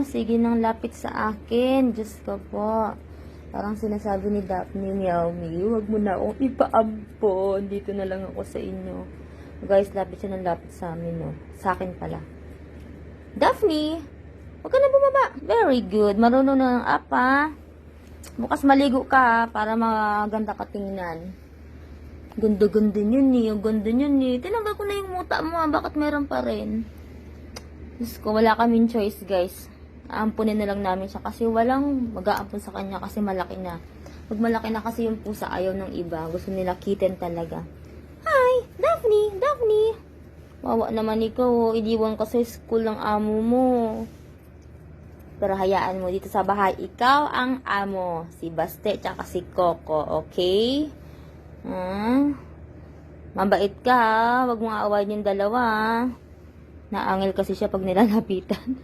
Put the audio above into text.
Sige nang lapit sa akin. Diyos ko po. Parang sinasabi ni Daphne, meow me, huwag mo na akong ipaampon. Dito na lang ako sa inyo. Guys, lapit siya ng lapit sa amin, no? Sa akin pala. Daphne, huwag ka na bumaba. Very good. Marunong na ng apa. Bukas maligo ka, para maganda ka tingnan. Ganda-ganda yun eh. Ang ganda yun eh. Tinanggal ko na yung muta mo. Bakit meron pa rin? Diyos ko, wala kaming choice, guys. Aampunin na lang namin siya kasi walang mag-aampun sa kanya kasi malaki na. Pag malaki na kasi yung pusa, ayaw ng iba. Gusto nila kitten talaga. Hi! Daphne! Daphne! Wawa naman ikaw, oh. Iniwan ka sa school ng amo mo. Pero hayaan mo, dito sa bahay, ikaw ang amo. Si Baste, tsaka si Coco, okay? Mabait ka, ha? Huwag mong aawayin yung dalawa, ha? Naangil kasi siya pag nilalapitan.